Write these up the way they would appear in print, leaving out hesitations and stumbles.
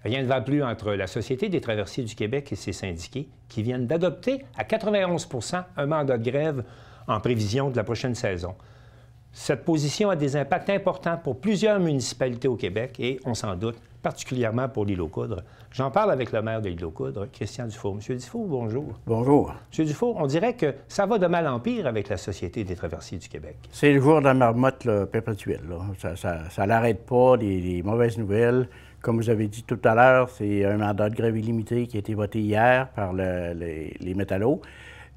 Rien ne va plus entre la Société des traversiers du Québec et ses syndiqués qui viennent d'adopter à 91 % un mandat de grève en prévision de la prochaine saison. Cette position a des impacts importants pour plusieurs municipalités au Québec et, on s'en doute, particulièrement pour l'île aux Coudres. J'en parle avec le maire de l'île aux Coudres, Christian Dufault. Monsieur Dufault, bonjour. Bonjour. Monsieur Dufault, on dirait que ça va de mal en pire avec la Société des traversiers du Québec. C'est le jour de la marmotte là, perpétuelle. Là. Ça n'arrête pas, les mauvaises nouvelles. Comme vous avez dit tout à l'heure, c'est un mandat de grève illimité qui a été voté hier par les métallos.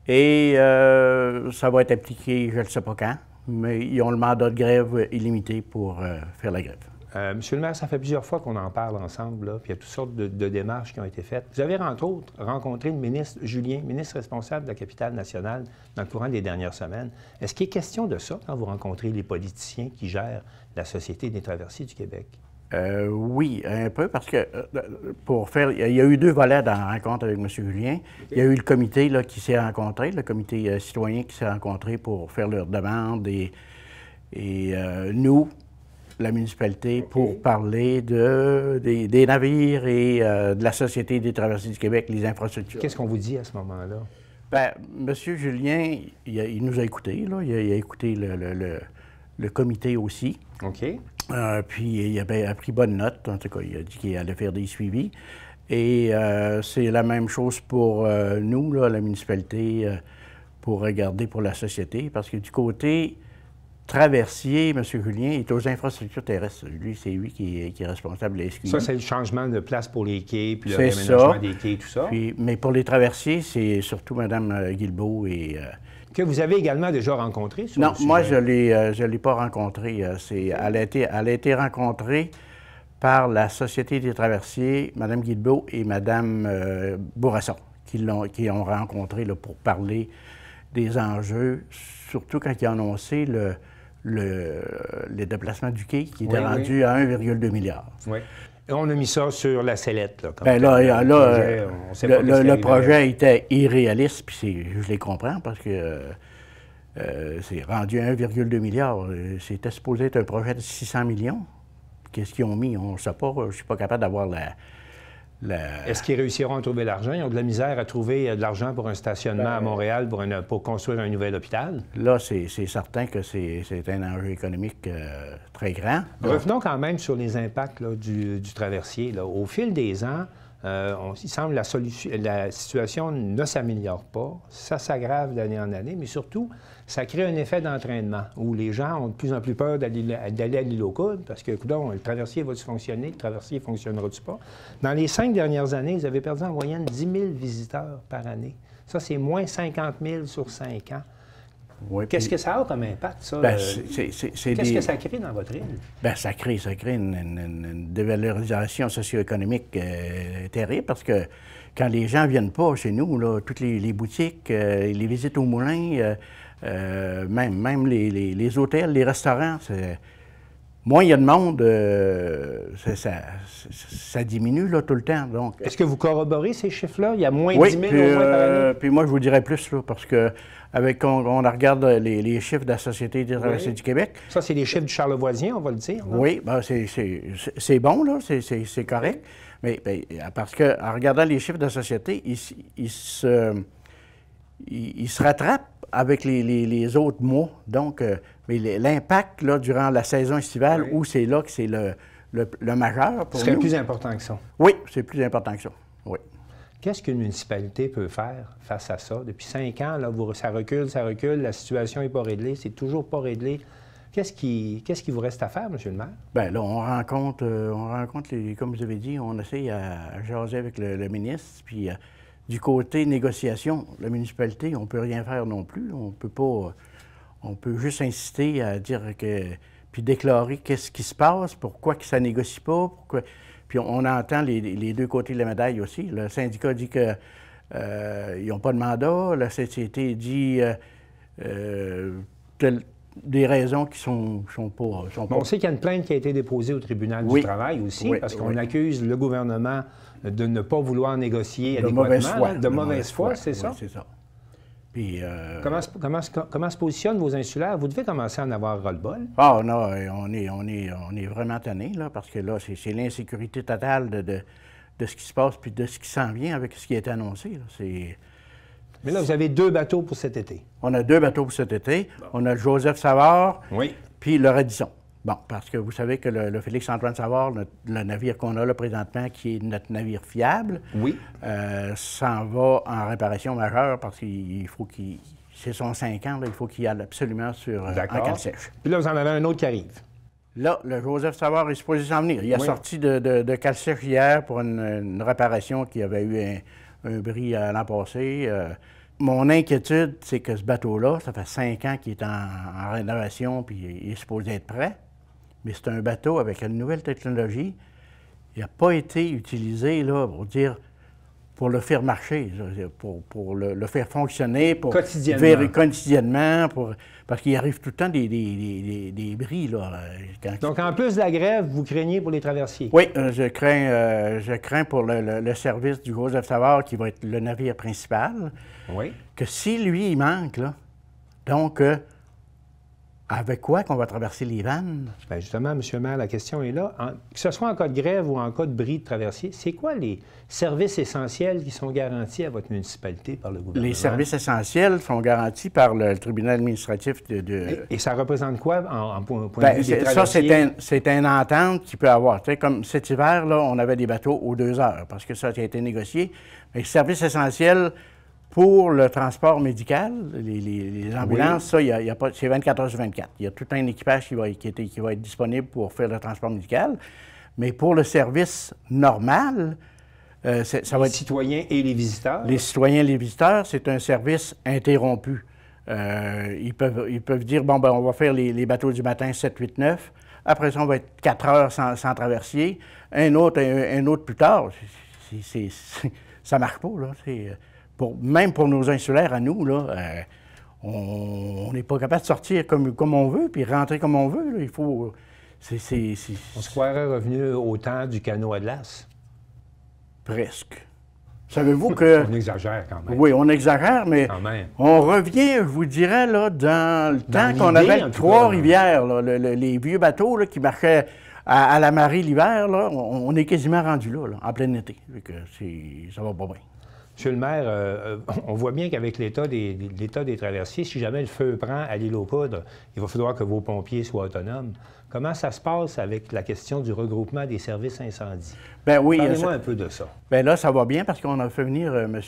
Et ça va être appliqué, je ne sais pas quand, mais ils ont le mandat de grève illimité pour faire la grève. Monsieur le maire, ça fait plusieurs fois qu'on en parle ensemble, là, puis il y a toutes sortes de démarches qui ont été faites. Vous avez, entre autres, rencontré le ministre Julien, ministre responsable de la capitale nationale, dans le courant des dernières semaines. Est-ce qu'il est question de ça quand vous rencontrez les politiciens qui gèrent la Société des traversiers du Québec? Oui, un peu, parce que il y a eu deux volets dans la rencontre avec M. Julien. Il y a eu le comité là, qui s'est rencontré, le comité citoyen qui s'est rencontré pour faire leurs demandes et nous, la municipalité, pour parler des navires et de la Société des traversiers du Québec, les infrastructures. Qu'est-ce qu'on vous dit à ce moment-là? Bien, M. Julien, il nous a écoutés, là. Il a écouté le comité aussi. OK. Puis il a pris bonne note, en tout cas, il a dit qu'il allait faire des suivis. Et c'est la même chose pour nous, là, la municipalité, pour regarder pour la société, parce que du côté traversier, M. Julien est aux infrastructures terrestres. Lui, c'est lui qui est responsable de la SQI. Ça, c'est le changement de place pour les quais, puis le réaménagement des quais et tout ça. Puis, mais pour les traversiers, c'est surtout Mme Guilbeault et... que vous avez également déjà rencontré sur Non, le sujet? moi, je l'ai pas rencontrée. Elle a été rencontrée par la Société des traversiers, Mme Guilbeault et Mme Bourasson, qui ont rencontré là, pour parler des enjeux, surtout quand ils ont annoncé le déplacement du quai qui était rendu à 1,2 milliard. Oui. Et on a mis ça sur la sellette. Là, bien, le projet était irréaliste, puis je les comprends, parce que c'est rendu à 1,2 milliard. C'était supposé être un projet de 600 millions. Qu'est-ce qu'ils ont mis? On ne sait pas. Je ne suis pas capable d'avoir Est-ce qu'ils réussiront à trouver l'argent? Ils ont de la misère à trouver de l'argent pour un stationnement à Montréal pour construire un nouvel hôpital? Là, c'est certain que c'est un enjeu économique très grand. Revenons quand même sur les impacts là, du traversier. Là. Au fil des ans, il semble que la situation ne s'améliore pas. Ça s'aggrave d'année en année, mais surtout, ça crée un effet d'entraînement où les gens ont de plus en plus peur d'aller à l'île aux Coudres parce que, coudonc, le traversier va-tu fonctionner? Le traversier ne fonctionnera-tu pas? Dans les 5 dernières années, vous avez perdu en moyenne 10 000 visiteurs par année. Ça, c'est moins 50 000 sur 5 ans. Oui, qu'est-ce que ça a comme impact, ça? Qu'est-ce que ça crée dans votre île? Bien, ça crée une dévalorisation socio-économique terrible parce que quand les gens ne viennent pas chez nous, là, toutes les boutiques, les visites au moulin, même les hôtels, les restaurants, moins il y a de monde, ça diminue là, tout le temps. Est-ce que vous corroborez ces chiffres-là? Il y a moins de 10 000 au moins par année? Puis moi, je vous dirais plus, là, parce que on regarde les chiffres de la Société des traversiers du Québec. Ça, c'est les chiffres du Charlevoisien, on va le dire. Là. Oui, ben, c'est bon, là, c'est correct. Mais parce qu'en regardant les chiffres de la Société, ils se rattrapent avec les autres mois. Donc, mais l'impact, là, durant la saison estivale, où c'est là que c'est le majeur pour nous. Ce serait plus important que ça. Oui, c'est plus important que ça, oui. Qu'est-ce qu'une municipalité peut faire face à ça? Depuis 5 ans, là, ça recule, la situation n'est pas réglée, c'est toujours pas réglé. Qu'est-ce qui vous reste à faire, M. le maire? Bien là, on rencontre comme vous avez dit, on essaie à jaser avec le ministre, puis du côté négociation, la municipalité, on ne peut rien faire non plus. On peut pas, on peut juste insister à dire que, puis déclarer qu'est-ce qui se passe, pourquoi que ça ne négocie pas, pourquoi... Puis on entend les deux côtés de la médaille aussi. Le syndicat dit qu'ils n'ont pas de mandat, la société dit des raisons qui sont pas... On sait qu'il y a une plainte qui a été déposée au tribunal du travail aussi, parce qu'on accuse le gouvernement de ne pas vouloir négocier adéquatement. De mauvaise foi, c'est ça? Oui, c'est ça. Puis, comment se positionnent vos insulaires? Vous devez commencer à en avoir ras-le-bol. Ah non, on est vraiment tannés, là, parce que là, c'est l'insécurité totale de ce qui se passe puis de ce qui s'en vient avec ce qui est annoncé. Là. Mais là, vous avez 2 bateaux pour cet été. On a 2 bateaux pour cet été. Bon. On a le Joseph Savard, oui, puis le Radisson. Bon, parce que vous savez que le Félix-Antoine Savard, le navire qu'on a là présentement, qui est notre navire fiable, oui, s'en va en réparation majeure parce qu'il faut qu'il... C'est son 5 ans, là, il faut qu'il aille absolument en cale sèche. Puis là, vous en avez un autre qui arrive. Là, le Joseph Savard est supposé s'en venir. Il est sorti de cale sèche hier pour une réparation qui avait eu un bris l'an passé. Mon inquiétude, c'est que ce bateau-là, ça fait 5 ans qu'il est en rénovation puis il est supposé être prêt. Mais c'est un bateau avec une nouvelle technologie. Il n'a pas été utilisé là, pour le faire marcher, pour le faire fonctionner, pour quotidiennement, parce qu'il arrive tout le temps des bris. Là, donc, en plus de la grève, vous craignez pour les traversiers? Oui, je crains pour le service du Joseph Savard, qui va être le navire principal, oui, que si lui, il manque, là, donc... avec quoi qu'on va traverser les vannes? Bien justement, M. le maire, la question est là. Que ce soit en cas de grève ou en cas de bris de traversier, c'est quoi les services essentiels qui sont garantis à votre municipalité par le gouvernement? Les services essentiels sont garantis par le tribunal administratif Et ça représente quoi en point de vue des traversiers? Ça, c'est une entente qu'il peut avoir. Tu sais, comme cet hiver, là, on avait des bateaux aux 2 heures, parce que ça a été négocié. Mais les services essentiels... Pour le transport médical, les ambulances, oui, ça, c'est 24 heures sur 24. Il y a tout un équipage qui va être disponible pour faire le transport médical. Mais pour le service normal, ça va être... Les citoyens et les visiteurs? Les citoyens et les visiteurs, c'est un service interrompu. Ils peuvent dire, bon, ben on va faire les bateaux du matin 7, 8, 9. Après ça, on va être 4 heures sans traversier. Un autre plus tard. Ça marche pas, là. Même pour nos insulaires à nous, là, on n'est pas capable de sortir comme on veut, puis rentrer comme on veut. Là. Il faut... On se croirait revenu au temps du canot à glace. Presque. Savez-vous que... On exagère quand même. Oui, on exagère, mais on revient, je vous dirais, là, dans le temps qu'on avait Trois-Rivières, les vieux bateaux là, qui marchaient à la marée l'hiver, là, on est quasiment rendu là, en plein été. Ça va pas bien. Monsieur le maire, on voit bien qu'avec l'état des traversiers, si jamais le feu prend à l'île aux Poudres, il va falloir que vos pompiers soient autonomes. Comment ça se passe avec la question du regroupement des services incendie? Bien oui. Parlez-moi un peu de ça. Bien là, ça va bien parce qu'on a fait venir M.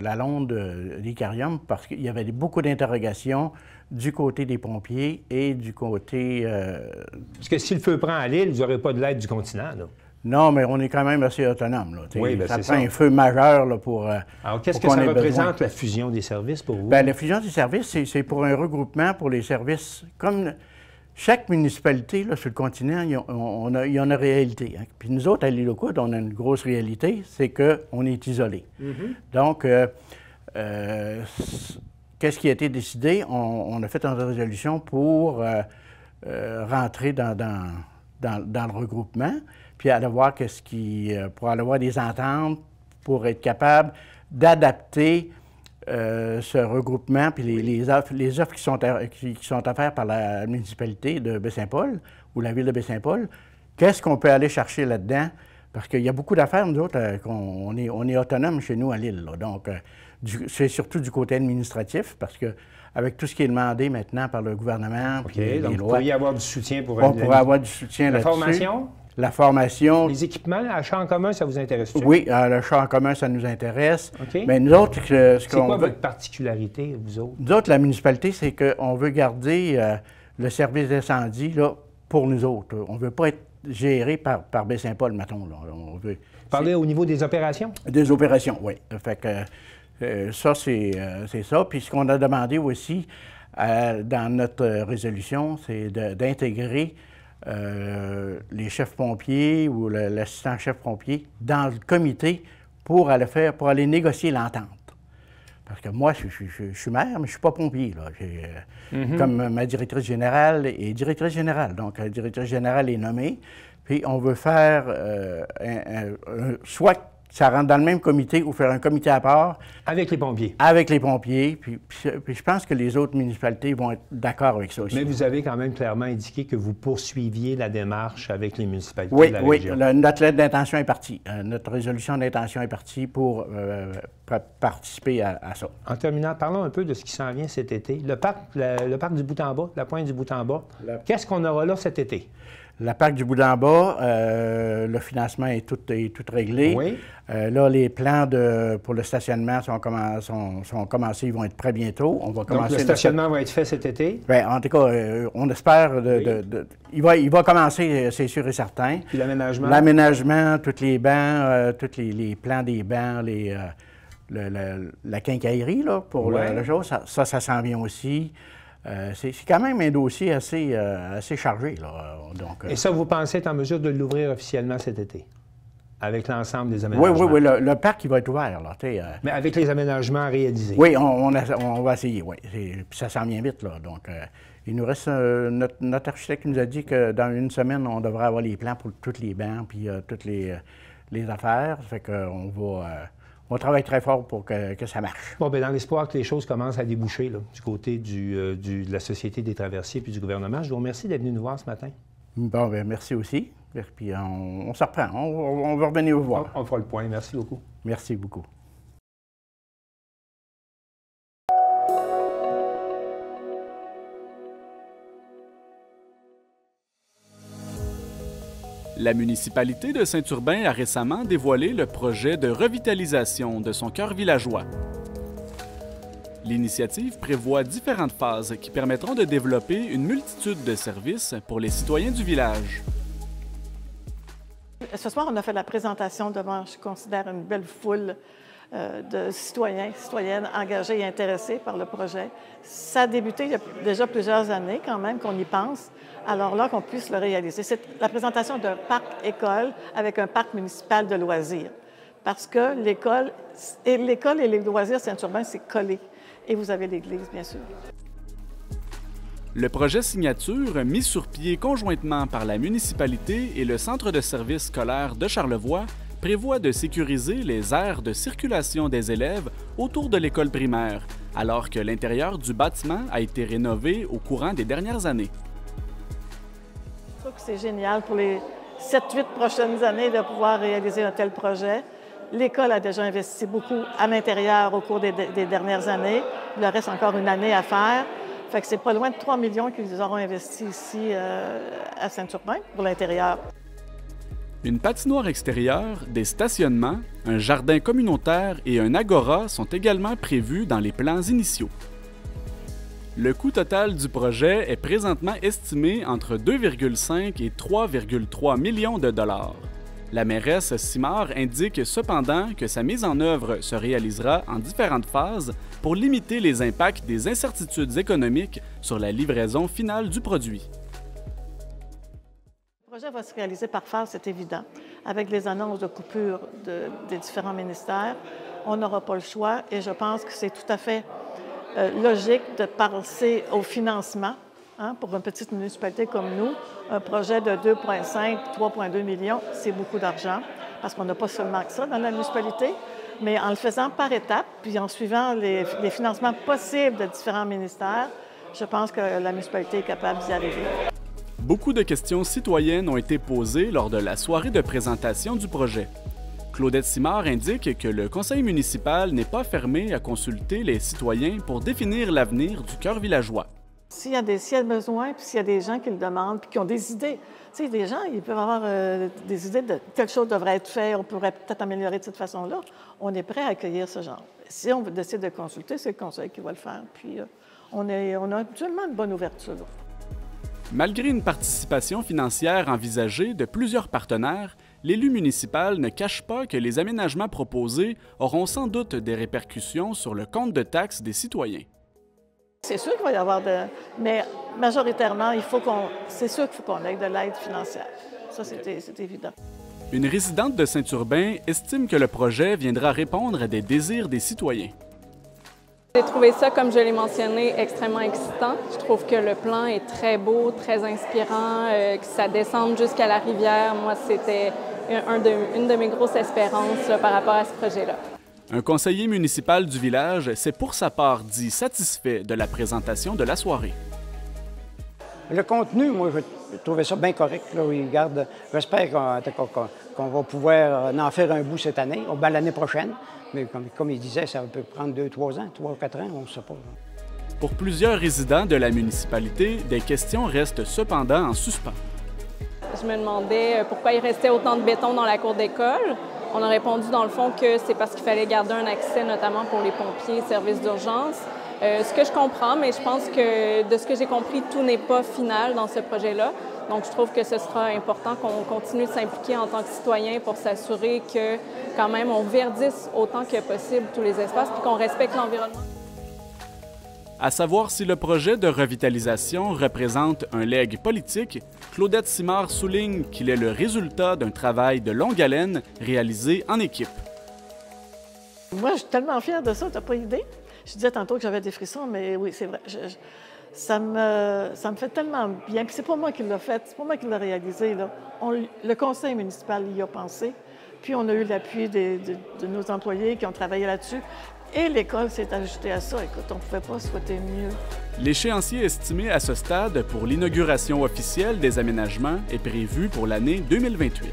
Lalonde d'Icarium parce qu'il y avait beaucoup d'interrogations du côté des pompiers et du côté... Parce que si le feu prend à l'île, vous n'aurez pas de l'aide du continent, là. Non, mais on est quand même assez autonome. Là. Oui, bien, ça prend un feu majeur là, pour... Alors, qu'est-ce que ça représente, la fusion des services pour vous? Bien, la fusion des services, c'est pour un regroupement pour les services. Comme chaque municipalité là, sur le continent, il y a une réalité. Hein. Puis nous autres, à l'île aux Poudres, on a une grosse réalité, c'est qu'on est isolés. Donc, qu'est-ce qui a été décidé? On a fait une résolution pour rentrer dans le regroupement, puis aller voir pour aller voir des ententes, pour être capable d'adapter ce regroupement, puis les offres qui sont à faire par la municipalité de Baie-Saint-Paul ou la ville de Baie-Saint-Paul. Qu'est-ce qu'on peut aller chercher là-dedans? Parce qu'il y a beaucoup d'affaires, nous autres, on est autonome chez nous à l'île. Donc, c'est surtout du côté administratif, parce que avec tout ce qui est demandé maintenant par le gouvernement, OK, les donc lois, vous pourriez avoir du soutien pour... On pourrait avoir du soutien là-dessus. La formation? La formation. Les équipements, l'achat en commun, ça vous intéresse-tu? Oui, l'achat en commun, ça nous intéresse. OK. Mais nous autres, c'est quoi votre particularité, vous autres? Nous autres, la municipalité, c'est qu'on veut garder le service d'incendie là, pour nous autres. On ne veut pas être géré par Baie-Saint-Paul, mettons. Là. On veut... Parler au niveau des opérations? Des opérations, oui. Fait que ça, c'est ça. Puis ce qu'on a demandé aussi dans notre résolution, c'est d'intégrer les chefs pompiers ou l'assistant chef pompier dans le comité pour aller négocier l'entente. Parce que moi, je suis maire, mais je ne suis pas pompier. Là. Comme ma directrice générale est directrice générale. Donc, la directrice générale est nommée. Puis, on veut faire soit ça rentre dans le même comité ou faire un comité à part. Avec les pompiers. Avec les pompiers. Puis je pense que les autres municipalités vont être d'accord avec ça aussi. Mais vous avez quand même clairement indiqué que vous poursuiviez la démarche avec les municipalités de la région. Oui, notre lettre d'intention est partie. Notre résolution d'intention est partie pour participer à ça. En terminant, parlons un peu de ce qui s'en vient cet été. Le parc du Bout-en-Bas, la pointe du Bout-en-Bas, qu'est-ce qu'on aura là cet été? Le parc du Bout-en-Bas, le financement est tout réglé. Oui. Là, les plans pour le stationnement sont commencés, ils vont être prêts bientôt. On va commencer. Donc, le stationnement va être fait cet été? Bien, en tout cas, on espère. Il va commencer, c'est sûr et certain. Puis l'aménagement? L'aménagement, tous les bancs, tous les plans des bancs, la quincaillerie, là, pour la chose, ça s'en vient aussi. C'est quand même un dossier assez chargé. Là. Donc, et ça, vous pensez être en mesure de l'ouvrir officiellement cet été? Avec l'ensemble des aménagements? Oui. Le parc, il va être ouvert. Là, mais avec les aménagements réalisés? Oui, on va essayer, oui. Puis ça s'en vient vite. Là. Donc, il nous reste... notre architecte nous a dit que dans une semaine, on devrait avoir les plans pour tous les bancs puis toutes les affaires. Ça fait qu'on va... on travaille très fort pour que ça marche. Bon, bien, dans l'espoir que les choses commencent à déboucher là, du côté de la Société des traversiers puis du gouvernement, je vous remercie d'être venu nous voir ce matin. Bon, bien, merci aussi. Et puis, on se reprend. On va revenir vous voir. On fera le point. Merci beaucoup. Merci beaucoup. La municipalité de Saint-Urbain a récemment dévoilé le projet de revitalisation de son cœur villageois. L'initiative prévoit différentes phases qui permettront de développer une multitude de services pour les citoyens du village. Ce soir, on a fait la présentation devant, je considère, une belle foule de citoyens, citoyennes engagés et intéressés par le projet. Ça a débuté il y a déjà plusieurs années quand même qu'on y pense. Alors là, qu'on puisse le réaliser. C'est la présentation d'un parc-école avec un parc municipal de loisirs. Parce que l'école et les loisirs Saint-Urbain, c'est collé. Et vous avez l'église, bien sûr. Le projet Signature, mis sur pied conjointement par la municipalité et le Centre de services scolaires de Charlevoix, prévoit de sécuriser les aires de circulation des élèves autour de l'école primaire, alors que l'intérieur du bâtiment a été rénové au courant des dernières années. Je trouve que c'est génial pour les 7-8 prochaines années de pouvoir réaliser un tel projet. L'école a déjà investi beaucoup à l'intérieur au cours des dernières années. Il leur reste encore une année à faire. Fait que c'est pas loin de 3 millions qu'ils auront investi ici à Saint-Urbain pour l'intérieur. Une patinoire extérieure, des stationnements, un jardin communautaire et un agora sont également prévus dans les plans initiaux. Le coût total du projet est présentement estimé entre 2,5 et 3,3 millions de dollars. La mairesse Simard indique cependant que sa mise en œuvre se réalisera en différentes phases pour limiter les impacts des incertitudes économiques sur la livraison finale du produit. Le projet va se réaliser par phase, c'est évident. Avec les annonces de coupure des différents ministères, on n'aura pas le choix et je pense que c'est tout à fait logique de passer au financement. Hein, pour une petite municipalité comme nous, un projet de 2,5, 3,2 millions, c'est beaucoup d'argent, parce qu'on n'a pas seulement que ça dans la municipalité, mais en le faisant par étapes, puis en suivant les financements possibles de différents ministères, je pense que la municipalité est capable d'y arriver. Beaucoup de questions citoyennes ont été posées lors de la soirée de présentation du projet. Claudette Simard indique que le conseil municipal n'est pas fermé à consulter les citoyens pour définir l'avenir du cœur villageois. S'il y a besoin, puis s'il y a des gens qui le demandent, puis qui ont des idées. Tu sais, des gens, ils peuvent avoir des idées de quelque chose devrait être fait, on pourrait peut-être améliorer de cette façon-là. On est prêt à accueillir ce genre. Si on décide de consulter, c'est le conseil qui va le faire. Puis on a actuellement une bonne ouverture. Malgré une participation financière envisagée de plusieurs partenaires, l'élu municipal ne cache pas que les aménagements proposés auront sans doute des répercussions sur le compte de taxes des citoyens. C'est sûr qu'il va y avoir mais majoritairement, c'est sûr qu'il faut qu'on ait de l'aide financière. Ça, c'est évident. Une résidente de Saint-Urbain estime que le projet viendra répondre à des désirs des citoyens. J'ai trouvé ça, comme je l'ai mentionné, extrêmement excitant. Je trouve que le plan est très beau, très inspirant, que ça descende jusqu'à la rivière. Moi, c'était une de mes grosses espérances là, par rapport à ce projet-là. Un conseiller municipal du village s'est pour sa part dit satisfait de la présentation de la soirée. Le contenu, moi, je trouvais ça bien correct. J'espère qu'on va pouvoir en faire un bout cette année, ou bien l'année prochaine. Mais comme il disait, ça peut prendre 2-3 ans, 3 ou 4 ans, on ne sait pas. Pour plusieurs résidents de la municipalité, des questions restent cependant en suspens. Je me demandais pourquoi il restait autant de béton dans la cour d'école. On a répondu, dans le fond, que c'est parce qu'il fallait garder un accès, notamment pour les pompiers, services d'urgence. Ce que je comprends, mais je pense que, de ce que j'ai compris, tout n'est pas final dans ce projet-là. Donc, je trouve que ce sera important qu'on continue de s'impliquer en tant que citoyen pour s'assurer que, quand même, on verdisse autant que possible tous les espaces puis qu'on respecte l'environnement. À savoir si le projet de revitalisation représente un legs politique, Claudette Simard souligne qu'il est le résultat d'un travail de longue haleine réalisé en équipe. Moi, je suis tellement fière de ça, t'as pas idée? Je disais tantôt que j'avais des frissons, mais oui, c'est vrai. Ça me fait tellement bien. Puis c'est pas moi qui l'ai fait, c'est pas moi qui l'ai réalisé. Là. Le conseil municipal y a pensé. Puis on a eu l'appui de nos employés qui ont travaillé là-dessus. Et l'école s'est ajoutée à ça. Écoute, on ne pouvait pas souhaiter mieux. L'échéancier estimé à ce stade pour l'inauguration officielle des aménagements est prévu pour l'année 2028.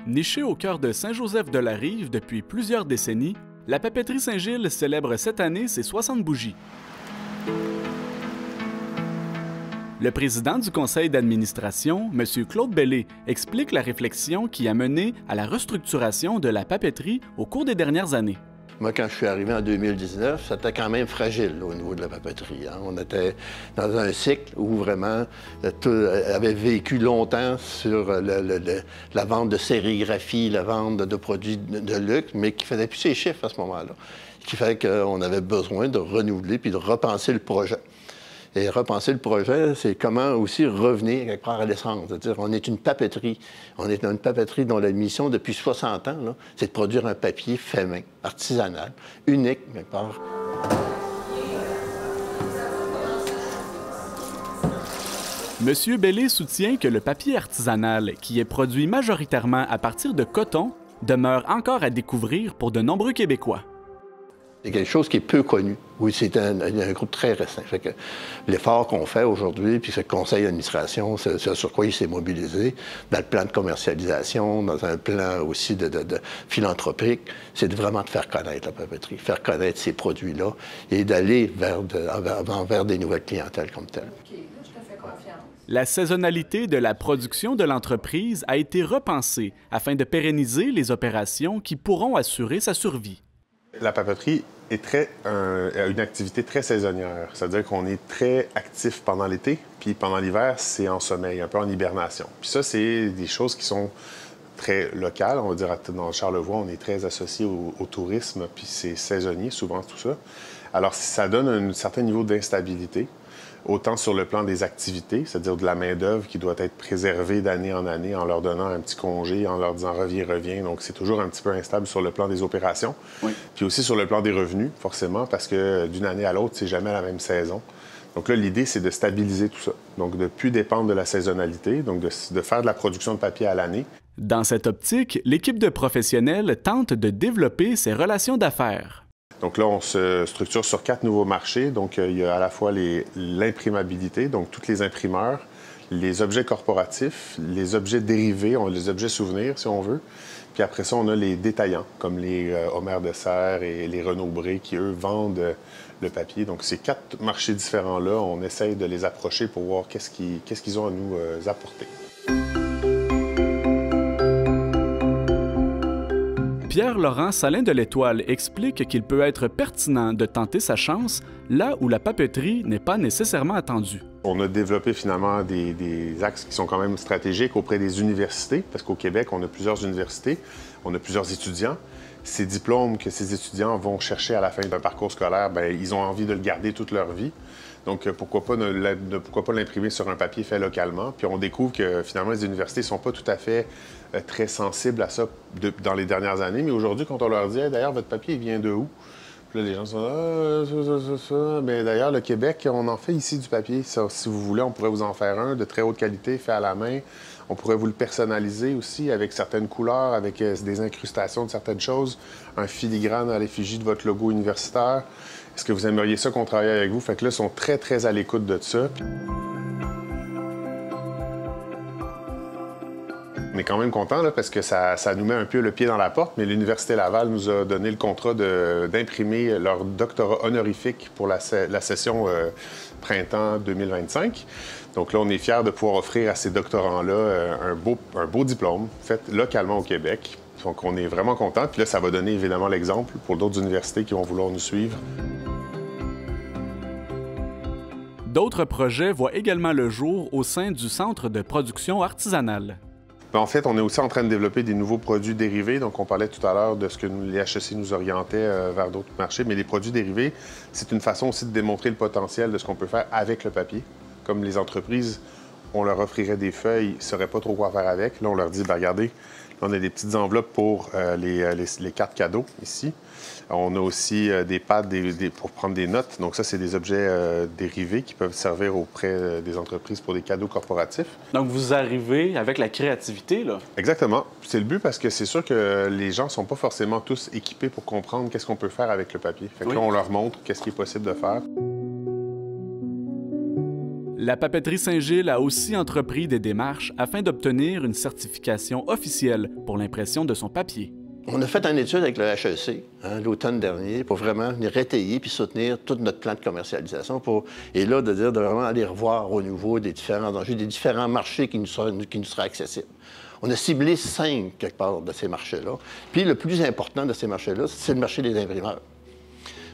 Nichée au cœur de Saint-Joseph-de-la-Rive depuis plusieurs décennies, la papeterie Saint-Gilles célèbre cette année ses 60 bougies. Le président du conseil d'administration, M. Claude Bellé, explique la réflexion qui a mené à la restructuration de la papeterie au cours des dernières années. Moi, quand je suis arrivé en 2019, c'était quand même fragile là, au niveau de la papeterie. Hein. On était dans un cycle où vraiment tout avait vécu longtemps sur la vente de sérigraphie, la vente de produits de luxe, mais qui faisait plus ses chiffres à ce moment-là. Ce qui fait qu'on avait besoin de renouveler puis de repenser le projet. Et repenser le projet, c'est comment aussi revenir quelque part à l'essence. C'est-à-dire, on est une papeterie. On est une papeterie dont la mission, depuis 60 ans, c'est de produire un papier fait main, artisanal, unique, quelque part. M. Bellé soutient que le papier artisanal, qui est produit majoritairement à partir de coton, demeure encore à découvrir pour de nombreux Québécois. C'est quelque chose qui est peu connu. Oui, c'est un groupe très récent. Fait que l'effort qu'on fait aujourd'hui, puis ce conseil d'administration, c'est sur quoi il s'est mobilisé, dans le plan de commercialisation, dans un plan aussi de philanthropique, c'est vraiment de faire connaître la papeterie, faire connaître ces produits-là et d'aller vers des nouvelles clientèles comme telles. La saisonnalité de la production de l'entreprise a été repensée afin de pérenniser les opérations qui pourront assurer sa survie. La papeterie est une activité très saisonnière, c'est-à-dire qu'on est très actif pendant l'été, puis pendant l'hiver, c'est en sommeil, un peu en hibernation. Puis ça, c'est des choses qui sont très locales, on va dire dans Charlevoix, on est très associé au tourisme, puis c'est saisonnier souvent tout ça. Alors ça donne un certain niveau d'instabilité, autant sur le plan des activités, c'est-à-dire de la main-d'œuvre qui doit être préservée d'année en année en leur donnant un petit congé, en leur disant reviens. Donc, c'est toujours un petit peu instable sur le plan des opérations. Oui. Puis aussi sur le plan des revenus, forcément, parce que d'une année à l'autre, c'est jamais la même saison. Donc là, l'idée, c'est de stabiliser tout ça. Donc, de ne plus dépendre de la saisonnalité, donc de faire de la production de papier à l'année. Dans cette optique, l'équipe de professionnels tente de développer ses relations d'affaires. Donc là, on se structure sur 4 nouveaux marchés. Donc, il y a à la fois l'imprimabilité, donc tous les imprimeurs, les objets corporatifs, les objets dérivés, les objets souvenirs, si on veut. Puis après ça, on a les détaillants, comme les Homer Dessert et les Renaud Bré, qui, eux, vendent le papier. Donc, ces 4 marchés différents-là, on essaye de les approcher pour voir qu'est-ce qu'ils ont à nous apporter. Pierre-Laurent Salin de l'Étoile explique qu'il peut être pertinent de tenter sa chance là où la papeterie n'est pas nécessairement attendue. On a développé finalement des axes qui sont quand même stratégiques auprès des universités, parce qu'au Québec, on a plusieurs universités, on a plusieurs étudiants. ces diplômes que ces étudiants vont chercher à la fin d'un parcours scolaire, bien, ils ont envie de le garder toute leur vie. Donc, pourquoi pas l'imprimer sur un papier fait localement? Puis on découvre que finalement, les universités ne sont pas tout à fait très sensibles à ça dans les dernières années. Mais aujourd'hui, quand on leur dit hey, « D'ailleurs, votre papier, il vient de où? » Puis là, les gens sont « ça. Mais d'ailleurs, le Québec, on en fait ici du papier. Ça, si vous voulez, on pourrait vous en faire un de très haute qualité, fait à la main. On pourrait vous le personnaliser aussi avec certaines couleurs, avec des incrustations de certaines choses, un filigrane à l'effigie de votre logo universitaire. Est-ce que vous aimeriez ça qu'on travaille avec vous? » Fait que là, ils sont très, très à l'écoute de ça. On est quand même content là, parce que ça nous met un peu le pied dans la porte, mais l'Université Laval nous a donné le contrat d'imprimer leur doctorat honorifique pour la session printemps 2025. Donc là, on est fiers de pouvoir offrir à ces doctorants-là un beau diplôme fait localement au Québec. Donc on est vraiment contents. Puis là, ça va donner évidemment l'exemple pour d'autres universités qui vont vouloir nous suivre. D'autres projets voient également le jour au sein du Centre de production artisanale. En fait, on est aussi en train de développer des nouveaux produits dérivés. Donc, on parlait tout à l'heure de ce que les HEC nous orientaient vers d'autres marchés. Mais les produits dérivés, c'est une façon aussi de démontrer le potentiel de ce qu'on peut faire avec le papier. Comme les entreprises, on leur offrirait des feuilles, ils ne sauraient pas trop quoi faire avec. Là, on leur dit, bien, regardez, là, on a des petites enveloppes pour les cartes cadeaux ici. On a aussi des pads pour prendre des notes. Donc ça, c'est des objets dérivés qui peuvent servir auprès des entreprises pour des cadeaux corporatifs. Donc vous arrivez avec la créativité, là? Exactement. C'est le but parce que c'est sûr que les gens ne sont pas forcément tous équipés pour comprendre qu'est-ce qu'on peut faire avec le papier. Fait que là, on leur montre qu'est-ce qui est possible de faire. La Papeterie Saint-Gilles a aussi entrepris des démarches afin d'obtenir une certification officielle pour l'impression de son papier. On a fait une étude avec le HEC l'automne dernier pour vraiment venir étayer puis soutenir tout notre plan de commercialisation. Et là, de vraiment aller revoir au niveau des différents enjeux, des différents marchés qui nous seraient accessibles. On a ciblé 5, quelque part, de ces marchés-là. Puis le plus important de ces marchés-là, c'est le marché des imprimeurs.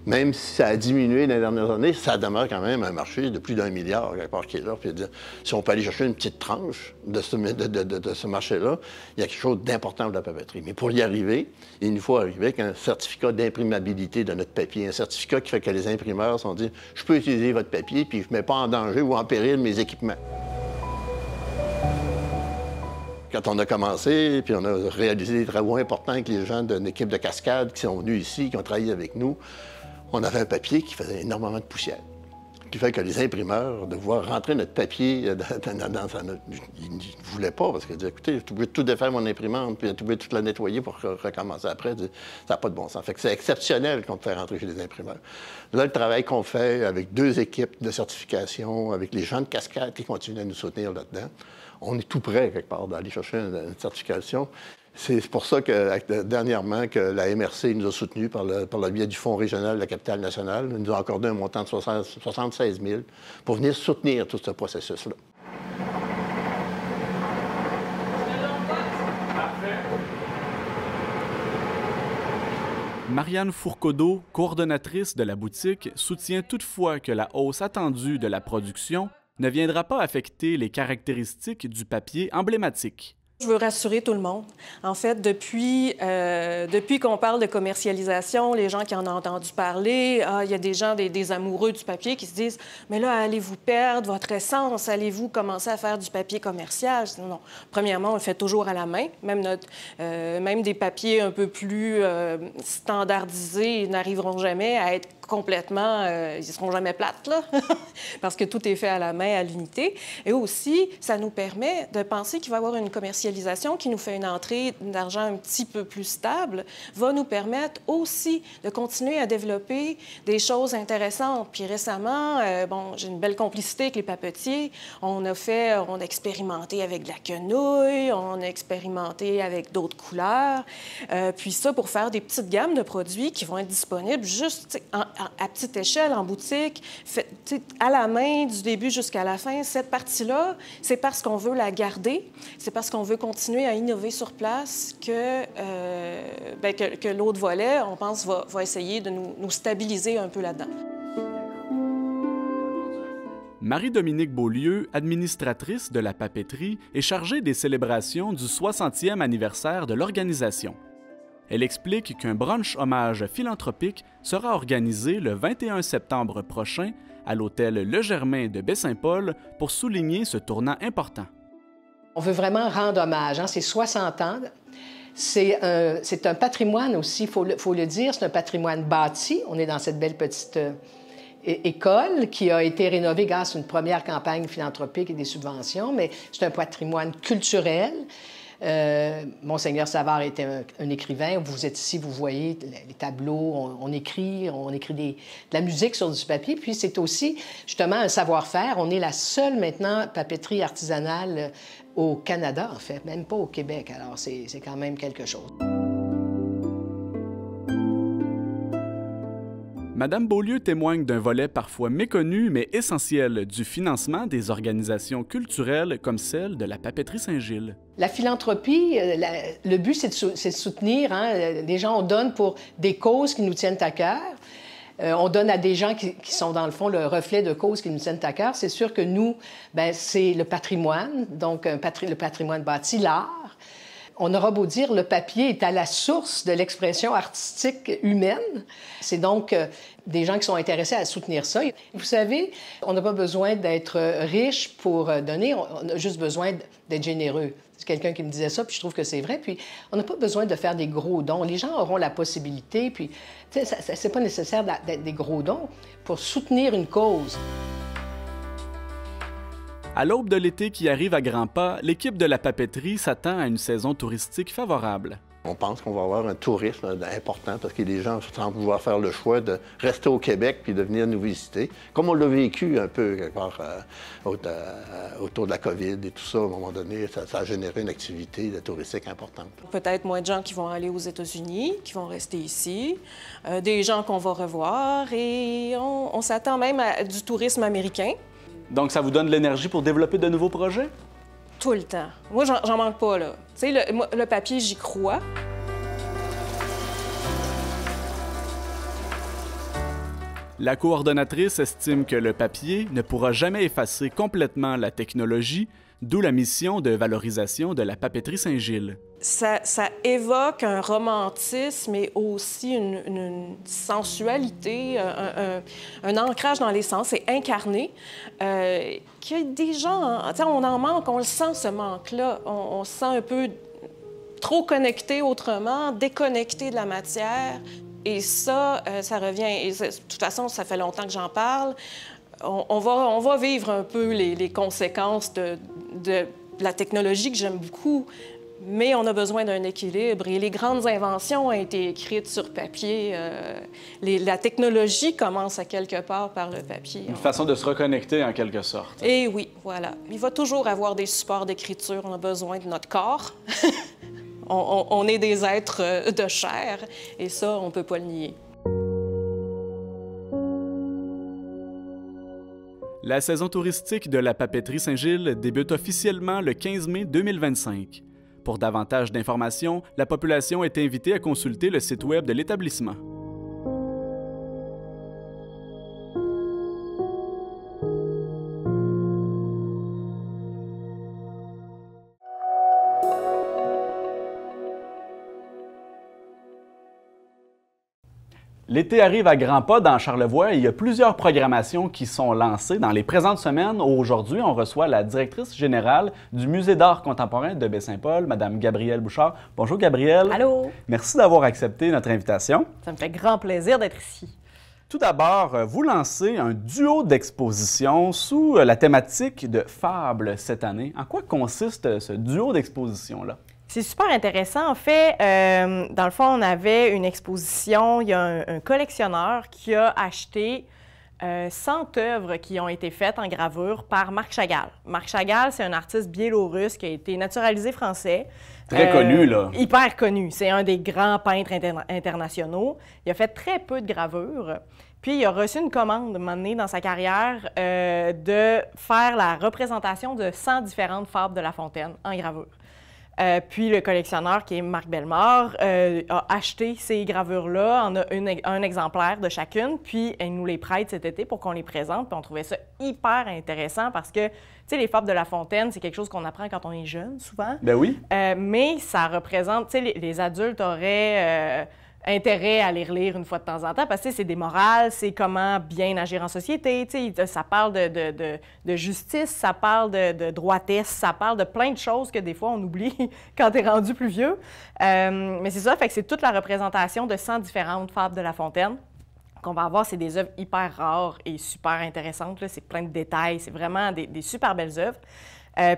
Même si ça a diminué dans les dernières années, ça demeure quand même un marché de plus d'1 milliard, quelque part, qui est là. Puis, si on peut aller chercher une petite tranche de ce marché-là, il y a quelque chose d'important pour la papeterie. Mais pour y arriver, il nous faut arriver avec un certificat d'imprimabilité de notre papier, un certificat qui fait que les imprimeurs sont dit « Je peux utiliser votre papier, puis je ne mets pas en danger ou en péril mes équipements. » Quand on a commencé, puis on a réalisé des travaux importants avec les gens d'une équipe de cascade qui sont venus ici, qui ont travaillé avec nous, on avait un papier qui faisait énormément de poussière. Ce qui fait que les imprimeurs, de voir rentrer notre papier dans sa note, ils ne voulaient pas, parce qu'ils disaient, écoutez, je vais tout défaire mon imprimante, puis je vais tout la nettoyer pour recommencer après. Ça n'a pas de bon sens. Fait que c'est exceptionnel qu'on te fait rentrer chez les imprimeurs. Là, le travail qu'on fait avec 2 équipes de certification, avec les gens de cascade qui continuent à nous soutenir là-dedans, on est tout prêt, quelque part, d'aller chercher une certification. C'est pour ça que, dernièrement, que la MRC nous a soutenus par le biais du Fonds régional de la capitale nationale. Ils nous ont accordé un montant de 76 000 pour venir soutenir tout ce processus-là. Marianne Fourcaudeau, coordonnatrice de la boutique, soutient toutefois que la hausse attendue de la production ne viendra pas affecter les caractéristiques du papier emblématique. Je veux rassurer tout le monde. En fait, depuis qu'on parle de commercialisation, les gens qui en ont entendu parler, il y a des gens, des amoureux du papier qui se disent « Mais là, allez-vous perdre votre essence? Allez-vous commencer à faire du papier commercial? » Non. Premièrement, on le fait toujours à la main. Même des papiers un peu plus standardisés n'arriveront jamais à être complètement... ils ne seront jamais plates, là, parce que tout est fait à la main, à l'unité. Et aussi, ça nous permet de penser qu'il va y avoir une commercialisation qui nous fait une entrée d'argent un petit peu plus stable, va nous permettre aussi de continuer à développer des choses intéressantes. Puis récemment, j'ai une belle complicité avec les papetiers. On a expérimenté avec de la quenouille, on a expérimenté avec d'autres couleurs. Puis ça, pour faire des petites gammes de produits qui vont être disponibles juste à petite échelle, en boutique, à la main, du début jusqu'à la fin. Cette partie-là, c'est parce qu'on veut la garder, c'est parce qu'on veut continuer à innover sur place que l'autre volet, on pense, va essayer de nous stabiliser un peu là-dedans. Marie-Dominique Beaulieu, administratrice de la papeterie, est chargée des célébrations du 60e anniversaire de l'organisation. Elle explique qu'un brunch hommage philanthropique sera organisé le 21 septembre prochain à l'hôtel Le Germain de Baie-Saint-Paul pour souligner ce tournant important. On veut vraiment rendre hommage. Hein? C'est 60 ans. C'est un patrimoine aussi, il faut le dire, c'est un patrimoine bâti. On est dans cette belle petite école qui a été rénovée grâce à une première campagne philanthropique et des subventions, mais c'est un patrimoine culturel. Monseigneur Savard était un écrivain. Vous êtes ici, vous voyez les tableaux, on écrit de la musique sur du papier. Puis c'est aussi justement un savoir-faire. On est la seule maintenant papeterie artisanale au Canada, en fait, même pas au Québec. Alors c'est quand même quelque chose. Madame Beaulieu témoigne d'un volet parfois méconnu mais essentiel du financement des organisations culturelles comme celle de la Papeterie Saint-Gilles. La philanthropie, le but, c'est de soutenir. Hein, les gens, on donne pour des causes qui nous tiennent à cœur. On donne à des gens qui sont, dans le fond, le reflet de causes qui nous tiennent à cœur. C'est sûr que nous, c'est le patrimoine, donc le patrimoine bâti, l'art. On aura beau dire, le papier est à la source de l'expression artistique humaine. C'est donc des gens qui sont intéressés à soutenir ça. Vous savez, on n'a pas besoin d'être riche pour donner, on a juste besoin d'être généreux. C'est quelqu'un qui me disait ça, puis je trouve que c'est vrai. Puis on n'a pas besoin de faire des gros dons. Les gens auront la possibilité, puis c'est pas nécessaire d'être des gros dons pour soutenir une cause. À l'aube de l'été qui arrive à grands pas, l'équipe de la papeterie s'attend à une saison touristique favorable. On pense qu'on va avoir un tourisme important parce que les gens semblent pouvoir faire le choix de rester au Québec puis de venir nous visiter, comme on l'a vécu un peu quelque part autour de la COVID et tout ça. À un moment donné, ça a généré une activité touristique importante. Peut-être moins de gens qui vont aller aux États-Unis, qui vont rester ici, des gens qu'on va revoir et on s'attend même à du tourisme américain. Donc, ça vous donne de l'énergie pour développer de nouveaux projets? Tout le temps. Moi, j'en manque pas, là. Tu sais, le papier, j'y crois. La coordonnatrice estime que le papier ne pourra jamais effacer complètement la technologie, d'où la mission de valorisation de la Papeterie Saint-Gilles. Ça évoque un romantisme et aussi une sensualité, un ancrage dans les sens, c'est incarné. Qu'il y a des gens, on en manque, on le sent ce manque-là. On se sent un peu trop connecté autrement, déconnecté de la matière. Et ça, ça revient. Et de toute façon, ça fait longtemps que j'en parle. On va vivre un peu les conséquences de la technologie que j'aime beaucoup, mais on a besoin d'un équilibre. Et les grandes inventions ont été écrites sur papier. La technologie commence à quelque part par le papier. Une façon de se reconnecter en quelque sorte. Et oui, voilà. Il va toujours avoir des supports d'écriture. On a besoin de notre corps. On est des êtres de chair, et ça, on ne peut pas le nier. La saison touristique de la Papeterie Saint-Gilles débute officiellement le 15 mai 2025. Pour davantage d'informations, la population est invitée à consulter le site web de l'établissement. L'été arrive à grands pas dans Charlevoix et il y a plusieurs programmations qui sont lancées. Dans les présentes semaines, aujourd'hui, on reçoit la directrice générale du Musée d'art contemporain de Baie-Saint-Paul, Mme Gabrielle Bouchard. Bonjour Gabrielle. Allô. Merci d'avoir accepté notre invitation. Ça me fait grand plaisir d'être ici. Tout d'abord, vous lancez un duo d'expositions sous la thématique de Fables cette année. En quoi consiste ce duo d'expositions-là? C'est super intéressant. En fait, dans le fond, on avait une exposition. Il y a un collectionneur qui a acheté 100 œuvres qui ont été faites en gravure par Marc Chagall. Marc Chagall, c'est un artiste biélorusse qui a été naturalisé français. Très connu, là. Hyper connu. C'est un des grands peintres internationaux. Il a fait très peu de gravures. Puis, il a reçu une commande, un moment donné, dans sa carrière, de faire la représentation de 100 différentes fables de La Fontaine en gravure. Puis le collectionneur, qui est Marc Bellemare, a acheté ces gravures-là, en a un exemplaire de chacune, puis il nous les prête cet été pour qu'on les présente. Puis on trouvait ça hyper intéressant parce que, tu sais, les fables de La Fontaine, c'est quelque chose qu'on apprend quand on est jeune, souvent. Ben oui. Mais ça représente, tu sais, les adultes auraient intérêt à les relire une fois de temps en temps parce que c'est des morales, c'est comment bien agir en société. Tu sais, ça parle de justice, ça parle de droitesse, ça parle de plein de choses que des fois on oublie quand tu es rendu plus vieux. Mais c'est ça, fait que c'est toute la représentation de 100 différentes fables de La Fontaine qu'on va avoir. C'est des œuvres hyper rares et super intéressantes. C'est plein de détails, c'est vraiment des super belles œuvres.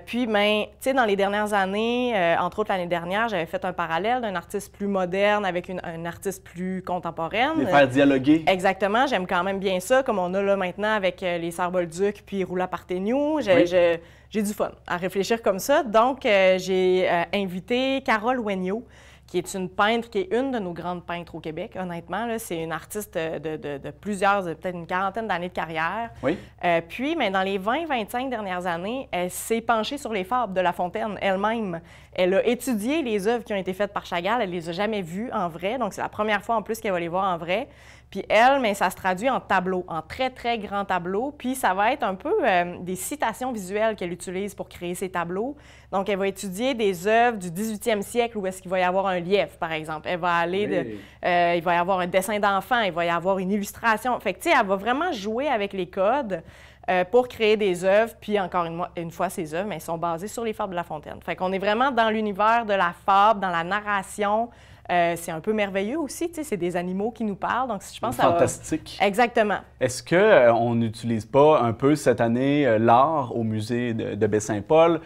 Puis, ben, tu sais, dans les dernières années, entre autres l'année dernière, j'avais fait un parallèle d'un artiste plus moderne avec une artiste plus contemporaine. Les faire dialoguer. Exactement. J'aime quand même bien ça, comme on a là maintenant avec les Sœurs Bolduc puis Roula Partenio. J'ai du fun à réfléchir comme ça. Donc, j'ai invité Carole Ouegnaud, qui est une peintre, qui est une de nos grandes peintres au Québec, honnêtement. C'est une artiste de plusieurs, peut-être une quarantaine d'années de carrière. Oui. Puis, mais dans les 20-25 dernières années, elle s'est penchée sur les fables de La Fontaine elle-même. Elle a étudié les œuvres qui ont été faites par Chagall. Elle les a jamais vues en vrai. Donc, c'est la première fois en plus qu'elle va les voir en vrai. Puis elle, mais ça se traduit en tableaux, en très, très grands tableaux. Puis ça va être un peu des citations visuelles qu'elle utilise pour créer ces tableaux. Donc, elle va étudier des œuvres du 18e siècle où est-ce qu'il va y avoir un lièvre, par exemple. Elle va aller il va y avoir un dessin d'enfant, il va y avoir une illustration. Fait que, tu sais, elle va vraiment jouer avec les codes pour créer des œuvres. Puis, encore une fois, ces œuvres, mais elles sont basées sur les fables de La Fontaine. Fait qu'on est vraiment dans l'univers de la fable, dans la narration. C'est un peu merveilleux aussi, tu sais, c'est des animaux qui nous parlent, donc je pense que ça va... Fantastique. Exactement. Est-ce qu'on n'utilise pas un peu cette année l'art au musée de Baie-Saint-Paul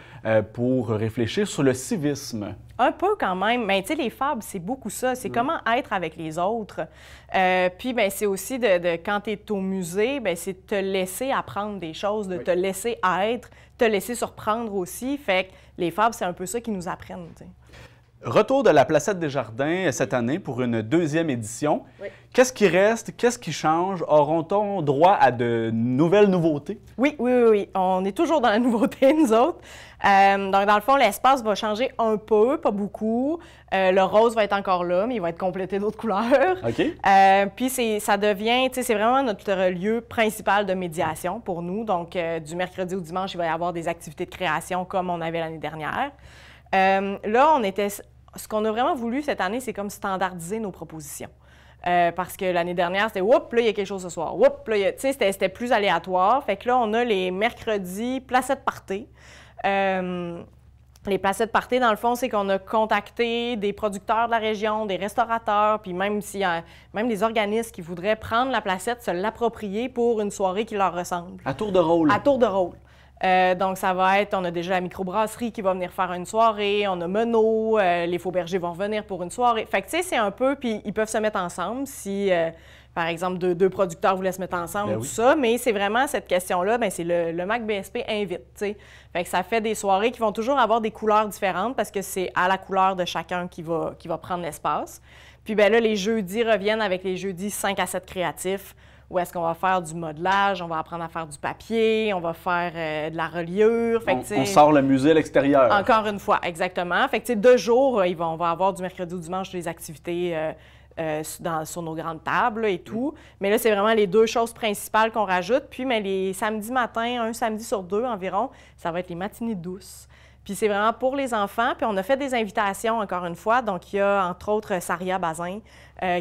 pour réfléchir sur le civisme? Un peu quand même, mais tu sais, les fables, c'est beaucoup ça, c'est comment être avec les autres. Puis, bien, c'est aussi quand tu es au musée, bien, c'est te laisser apprendre des choses, de te laisser être, te laisser surprendre aussi. Fait que les fables, c'est un peu ça qui nous apprennent, tu sais. Retour de la Placette des Jardins cette année pour une deuxième édition. Oui. Qu'est-ce qui reste? Qu'est-ce qui change? Auront-on droit à de nouvelles nouveautés? Oui. On est toujours dans la nouveauté, nous autres. Donc, dans le fond, l'espace va changer un peu, pas beaucoup. Le rose va être encore là, mais il va être complété d'autres couleurs. OK. Puis, ça devient, tu sais, c'est vraiment notre lieu principal de médiation pour nous. Donc, du mercredi au dimanche, il va y avoir des activités de création comme on avait l'année dernière. Là, ce qu'on a vraiment voulu cette année, c'est comme standardiser nos propositions. Parce que l'année dernière, c'était « Oups, là, il y a quelque chose ce soir. Oups, là, tu sais, c'était plus aléatoire. » Fait que là, on a les mercredis placettes party. Les placettes party, dans le fond, c'est qu'on a contacté des producteurs de la région, des restaurateurs, puis même s'il y a même des organismes qui voudraient prendre la placette, se l'approprier pour une soirée qui leur ressemble. À tour de rôle. À tour de rôle. Donc, ça va être, on a déjà la microbrasserie qui va venir faire une soirée, on a Menot, les Faubergers vont revenir pour une soirée. Fait que, tu sais, c'est un peu, puis ils peuvent se mettre ensemble si, par exemple, deux producteurs voulaient se mettre ensemble, tout ça. Mais c'est vraiment cette question-là, bien, c'est le MAC BSP invite, tu sais. Fait que ça fait des soirées qui vont toujours avoir des couleurs différentes parce que c'est à la couleur de chacun qui va prendre l'espace. Puis, bien là, les jeudis reviennent avec les jeudis 5 à 7 créatifs. Où est-ce qu'on va faire du modelage, on va apprendre à faire du papier, on va faire de la reliure. Fait que, on sort le musée à l'extérieur. Encore une fois, exactement. Fait que, tu sais, 2 jours, on va avoir du mercredi au dimanche des activités sur nos grandes tables là, et tout. Mais là, c'est vraiment les 2 choses principales qu'on rajoute. Puis, mais les samedis matins, un samedi sur 2 environ, ça va être les matinées douces. Puis c'est vraiment pour les enfants. Puis on a fait des invitations, encore une fois. Donc, il y a, entre autres, Saria Bazin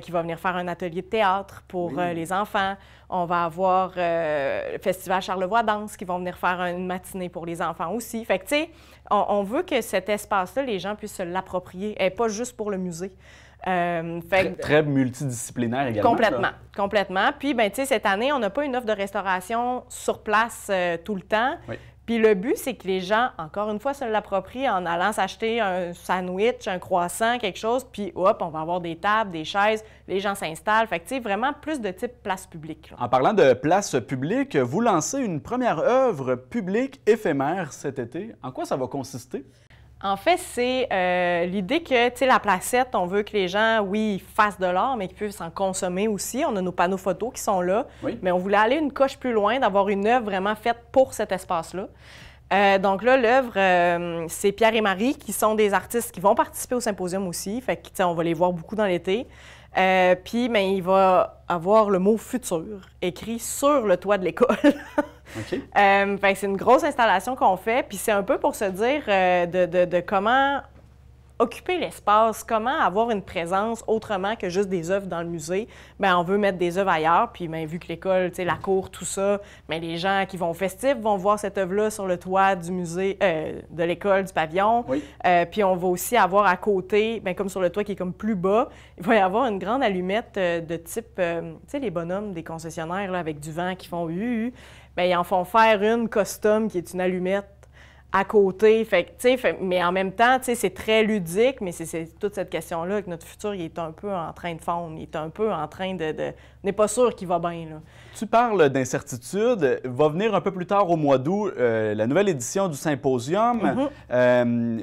qui va venir faire un atelier de théâtre pour les enfants. On va avoir le Festival Charlevoix Danse qui vont venir faire une matinée pour les enfants aussi. Fait que, tu sais, on veut que cet espace-là, les gens puissent se l'approprier et pas juste pour le musée. Très multidisciplinaire également. Complètement. Puis, ben, tu sais, cette année, on n'a pas une offre de restauration sur place tout le temps. Oui. Puis le but, c'est que les gens, encore une fois, se l'approprient en allant s'acheter un sandwich, un croissant, quelque chose, puis hop, on va avoir des tables, des chaises, les gens s'installent. Fait que, tu sais, vraiment plus de type place publique. Là. En parlant de place publique, vous lancez une première œuvre publique éphémère cet été. En quoi ça va consister? En fait, c'est l'idée que, tu sais, la placette, on veut que les gens, oui, fassent de l'art, mais qu'ils puissent en consommer aussi. On a nos panneaux photos qui sont là, mais on voulait aller une coche plus loin, d'avoir une œuvre vraiment faite pour cet espace-là. Donc là, l'œuvre, c'est Pierre et Marie, qui sont des artistes qui vont participer au symposium aussi. Fait que, on va les voir beaucoup dans l'été. Puis, ben, il va avoir le mot « futur » écrit sur le toit de l'école. OK. Fait que c'est une grosse installation qu'on fait. Puis c'est un peu pour se dire de comment occuper l'espace, comment avoir une présence autrement que juste des œuvres dans le musée. Bien, on veut mettre des œuvres ailleurs, puis bien, vu que l'école, tu sais, la cour, tout ça, bien, les gens qui vont au festif vont voir cette œuvre-là sur le toit du musée, de l'école, du pavillon. Oui. Puis on va aussi avoir à côté, bien, comme sur le toit qui est comme plus bas, il va y avoir une grande allumette de type, tu sais, les bonhommes des concessionnaires là, avec du vent qui font bien, ils en font faire une custom qui est une allumette à côté. Fait que, tu sais, mais en même temps, tu sais, c'est très ludique, mais c'est toute cette question-là que notre futur, il est un peu en train de fondre. Il est un peu en train de... On n'est pas sûr qu'il va bien, là. Tu parles d'incertitude. Va venir un peu plus tard au mois d'août la nouvelle édition du symposium.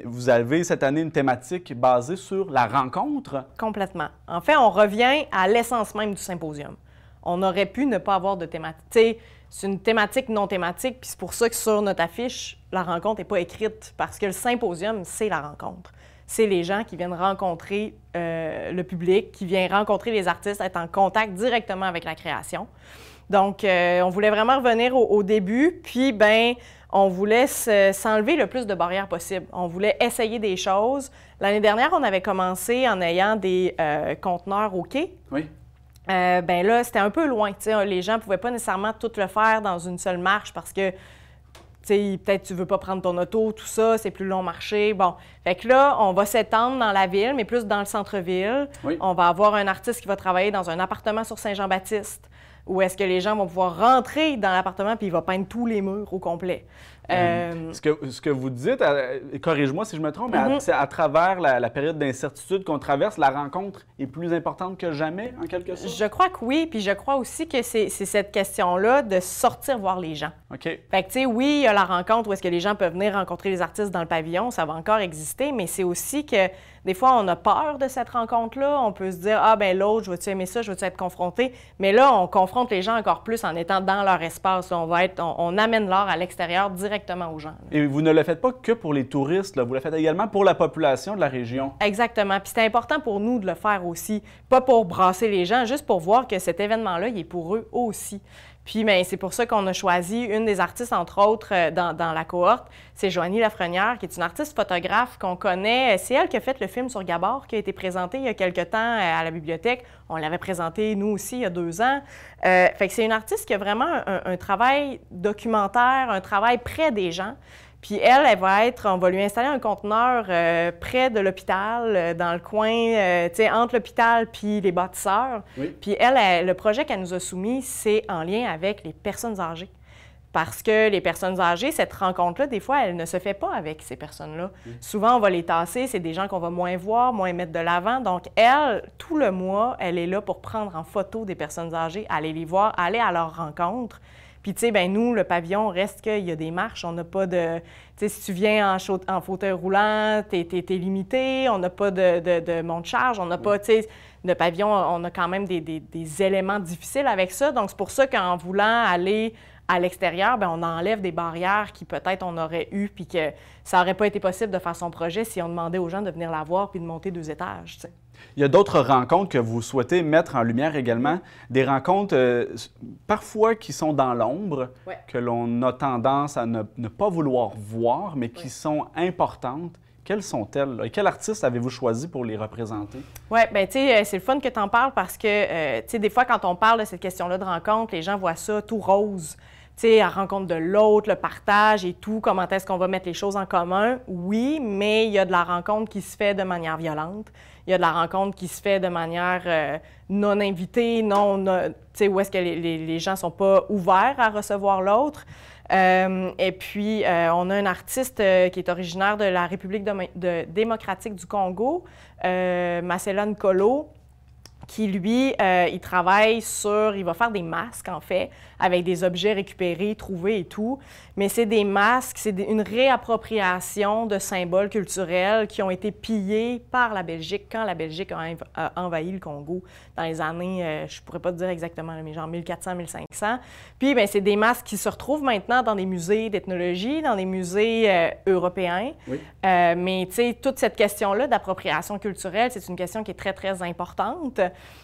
Vous avez cette année une thématique basée sur la rencontre. Complètement. En fait, on revient à l'essence même du symposium. On aurait pu ne pas avoir de thématique. Tu sais, c'est une thématique non thématique, puis c'est pour ça que sur notre affiche, la rencontre n'est pas écrite, parce que le symposium, c'est la rencontre. C'est les gens qui viennent rencontrer le public, qui viennent rencontrer les artistes, être en contact directement avec la création. Donc, on voulait vraiment revenir au début, puis, bien, on voulait s'enlever le plus de barrières possible. On voulait essayer des choses. L'année dernière, on avait commencé en ayant des conteneurs au quai. Oui. Ben là, c'était un peu loin. T'sais, les gens ne pouvaient pas nécessairement tout le faire dans une seule marche parce que peut-être tu ne veux pas prendre ton auto, tout ça, c'est plus long marcher. Bon, fait que là, on va s'étendre dans la ville, mais plus dans le centre-ville. Oui. On va avoir un artiste qui va travailler dans un appartement sur Saint-Jean-Baptiste où est-ce que les gens vont pouvoir rentrer dans l'appartement puis il va peindre tous les murs au complet. Ce que vous dites, corrige-moi si je me trompe, mais c'est à travers la période d'incertitude qu'on traverse, la rencontre est plus importante que jamais, en quelque sorte? Je crois que oui, puis je crois aussi que c'est cette question-là de sortir voir les gens. OK. Fait que, tu sais, oui, il y a la rencontre où est-ce que les gens peuvent venir rencontrer les artistes dans le pavillon, ça va encore exister, mais c'est aussi que des fois, on a peur de cette rencontre-là. On peut se dire, ah, ben l'autre, je veux-tu aimer ça, je veux-tu être confronté? Mais là, on confronte les gens encore plus en étant dans leur espace. On amène l'art à l'extérieur directement aux gens. Là. Et vous ne le faites pas que pour les touristes, là. Vous le faites également pour la population de la région. Exactement. Puis c'est important pour nous de le faire aussi. Pas pour brasser les gens, juste pour voir que cet événement-là, il est pour eux aussi. Puis bien, c'est pour ça qu'on a choisi une des artistes, entre autres, dans la cohorte. C'est Joanie Lafrenière, qui est une artiste photographe qu'on connaît. C'est elle qui a fait le film sur Gabor, qui a été présenté il y a quelque temps à la bibliothèque. On l'avait présenté, nous aussi, il y a 2 ans. Fait que c'est une artiste qui a vraiment un travail documentaire, un travail près des gens. Puis elle va être, on va lui installer un conteneur près de l'hôpital, dans le coin, tu sais, entre l'hôpital puis les bâtisseurs. Oui. Puis elle, le projet qu'elle nous a soumis, c'est en lien avec les personnes âgées. Parce que les personnes âgées, cette rencontre-là, des fois, elle ne se fait pas avec ces personnes-là. Souvent, on va les tasser, c'est des gens qu'on va moins voir, moins mettre de l'avant. Donc, elle, tout le mois, elle est là pour prendre en photo des personnes âgées, aller les voir, aller à leur rencontre. Puis, tu sais, bien, nous, le pavillon, reste qu'il y a des marches. On n'a pas de... Tu sais, si tu viens en fauteuil roulant, t'es limité. On n'a pas de monte-charge. On n'a pas, tu sais, de pavillon. On a quand même des éléments difficiles avec ça. Donc, c'est pour ça qu'en voulant aller à l'extérieur, bien, on enlève des barrières qui, peut-être, on aurait eu, puis que ça n'aurait pas été possible de faire son projet si on demandait aux gens de venir la voir puis de monter 2 étages, tu sais. Il y a d'autres rencontres que vous souhaitez mettre en lumière également, des rencontres parfois qui sont dans l'ombre, Ouais. que l'on a tendance à ne pas vouloir voir, mais qui sont importantes. Quelles sont-elles? Et quel artiste avez-vous choisi pour les représenter? Oui, bien, tu sais, c'est le fun que tu en parles parce que, tu sais, des fois, quand on parle de cette question-là de rencontre, les gens voient ça tout rose. Tu sais, la rencontre de l'autre, le partage et tout, comment est-ce qu'on va mettre les choses en commun? Oui, mais il y a de la rencontre qui se fait de manière violente. Il y a de la rencontre qui se fait de manière non invitée, tu sais, où est-ce que les gens ne sont pas ouverts à recevoir l'autre. Et puis, on a un artiste qui est originaire de la République démocratique du Congo, Marcela Nkolo, qui, lui, il travaille il va faire des masques, en fait, avec des objets récupérés, trouvés et tout. Mais c'est des masques, c'est une réappropriation de symboles culturels qui ont été pillés par la Belgique quand la Belgique a envahi le Congo dans les années, je ne pourrais pas te dire exactement, mais genre 1400-1500. Puis, bien, c'est des masques qui se retrouvent maintenant dans des musées d'ethnologie, dans des musées européens. Oui. Mais, tu sais, toute cette question-là d'appropriation culturelle, c'est une question qui est très, très importante.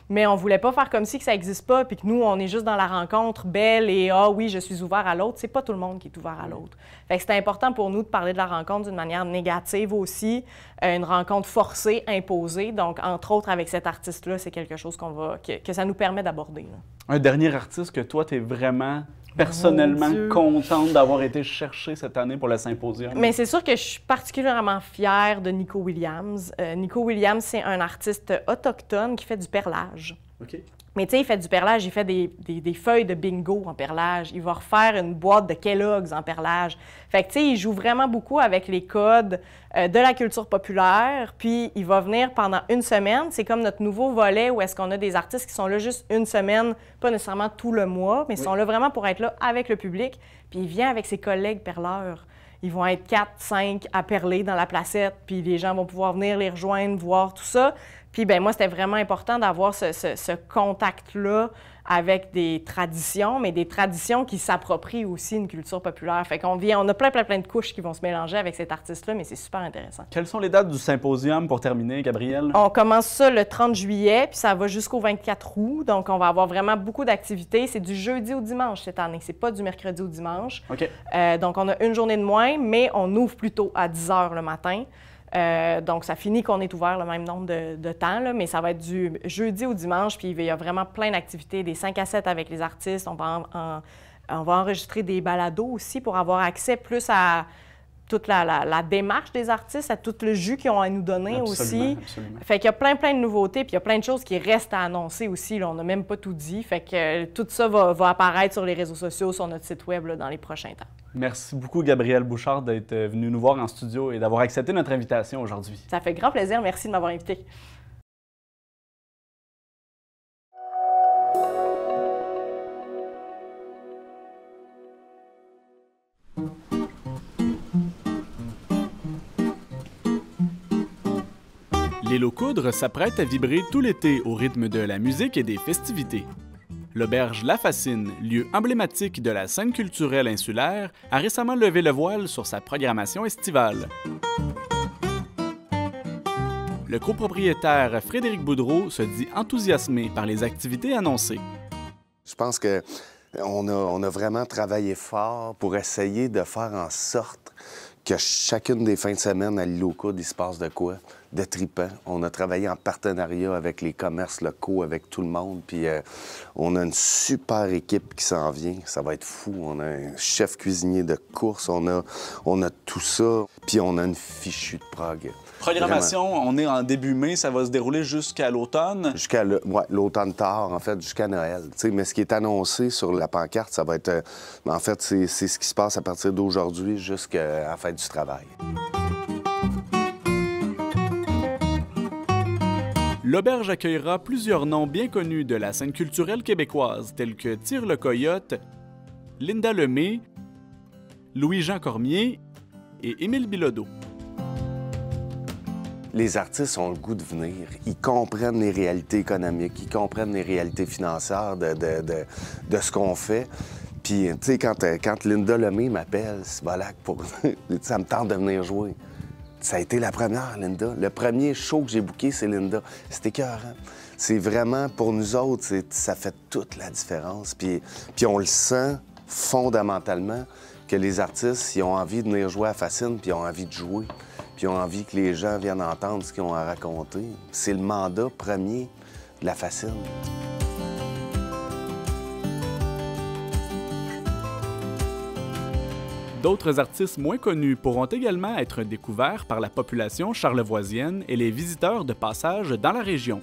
Mais on ne voulait pas faire comme si que ça n'existe pas, puis que nous, on est juste dans la rencontre belle et « Ah oui, je suis ouvert à l'autre ». C'est pas tout le monde qui est ouvert à l'autre. Fait que c'était important pour nous de parler de la rencontre d'une manière négative aussi, une rencontre forcée, imposée. Donc, entre autres, avec cet artiste-là, c'est quelque chose que ça nous permet d'aborder. Un dernier artiste que toi, tu es vraiment personnellement contente d'avoir été chercher cette année pour le symposium? Mais c'est sûr que je suis particulièrement fière de Nico Williams. Nico Williams, c'est un artiste autochtone qui fait du perlage. OK. Mais tu sais, il fait du perlage, il fait des feuilles de bingo en perlage. Il va refaire une boîte de Kellogg's en perlage. Fait que tu sais, il joue vraiment beaucoup avec les codes de la culture populaire. Puis il va venir pendant une semaine. C'est comme notre nouveau volet où est-ce qu'on a des artistes qui sont là juste une semaine, pas nécessairement tout le mois, mais sont là vraiment pour être là avec le public. Puis il vient avec ses collègues perleurs. Ils vont être 4, 5 à perler dans la placette, puis les gens vont pouvoir venir les rejoindre, voir tout ça. Puis ben moi, c'était vraiment important d'avoir ce contact-là avec des traditions, mais des traditions qui s'approprient aussi une culture populaire. Fait qu'on a plein de couches qui vont se mélanger avec cet artiste-là, mais c'est super intéressant. Quelles sont les dates du symposium pour terminer, Gabrielle? On commence ça le 30 juillet, puis ça va jusqu'au 24 août. Donc, on va avoir vraiment beaucoup d'activités. C'est du jeudi au dimanche cette année. C'est pas du mercredi au dimanche. OK. Donc, on a une journée de moins, mais on ouvre plutôt à 10 h le matin. Donc, ça finit qu'on est ouvert le même nombre de temps, là, mais ça va être du jeudi au dimanche, puis il y a vraiment plein d'activités, des 5 à 7 avec les artistes. On va enregistrer des balados aussi pour avoir accès plus à toute la démarche des artistes, à tout le jus qu'ils ont à nous donner aussi. Absolument. Fait qu'il y a plein de nouveautés, puis il y a plein de choses qui restent à annoncer aussi. Là, on n'a même pas tout dit. Fait que tout ça va apparaître sur les réseaux sociaux, sur notre site web là, dans les prochains temps. Merci beaucoup, Gabrielle Bouchard, d'être venue nous voir en studio et d'avoir accepté notre invitation aujourd'hui. Ça fait grand plaisir. Merci de m'avoir invité. L'île aux Coudres s'apprête à vibrer tout l'été au rythme de la musique et des festivités. L'auberge La Fascine, lieu emblématique de la scène culturelle insulaire, a récemment levé le voile sur sa programmation estivale. Le copropriétaire Frédéric Boudreau se dit enthousiasmé par les activités annoncées. Je pense qu'on a vraiment travaillé fort pour essayer de faire en sorte que chacune des fins de semaine à l'île aux Coudres, il se passe de quoi? De tripant. On a travaillé en partenariat avec les commerces locaux, avec tout le monde, puis on a une super équipe qui s'en vient. Ça va être fou. On a un chef cuisinier de course, on a tout ça, puis on a une fichue de prog. Programmation, vraiment. On est en début mai, ça va se dérouler jusqu'à l'automne? Jusqu'à l'automne tard, en fait, jusqu'à Noël. T'sais, mais ce qui est annoncé sur la pancarte, ça va être... en fait, c'est ce qui se passe à partir d'aujourd'hui jusqu'à la fête du travail. L'auberge accueillera plusieurs noms bien connus de la scène culturelle québécoise, tels que Tire le Coyote, Linda Lemay, Louis-Jean Cormier et Émile Bilodeau. Les artistes ont le goût de venir. Ils comprennent les réalités économiques, ils comprennent les réalités financières de ce qu'on fait. Puis, tu sais, quand Linda Lemay m'appelle, c'est voilà, ça me tente de venir jouer. Ça a été la première, Linda. Le premier show que j'ai booké, c'est Linda. C'était écœurant. C'est vraiment, pour nous autres, ça fait toute la différence. Puis on le sent fondamentalement que les artistes, ils ont envie de venir jouer à Fascine, puis ils ont envie de jouer. Puis ils ont envie que les gens viennent entendre ce qu'ils ont à raconter. C'est le mandat premier de la Fascine. D'autres artistes moins connus pourront également être découverts par la population charlevoisienne et les visiteurs de passage dans la région.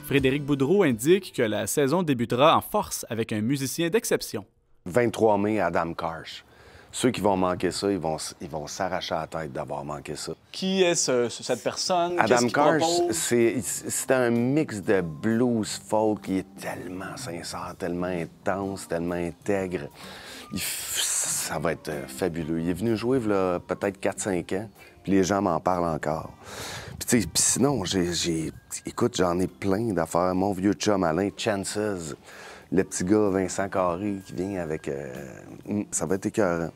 Frédéric Boudreau indique que la saison débutera en force avec un musicien d'exception. 23 mai, Adam Karsh. Ceux qui vont manquer ça, ils vont s'arracher la tête d'avoir manqué ça. Qui est cette personne? Adam Cars, c'est un mix de blues folk qui est tellement sincère, tellement intense, tellement intègre. Ça va être fabuleux. Il est venu jouer là, peut-être 4-5 ans, puis les gens m'en parlent encore. Puis sinon, écoute, j'en ai plein d'affaires. Mon vieux chum Alain, Chances, le petit gars Vincent Carré qui vient avec... ça va être écœurant.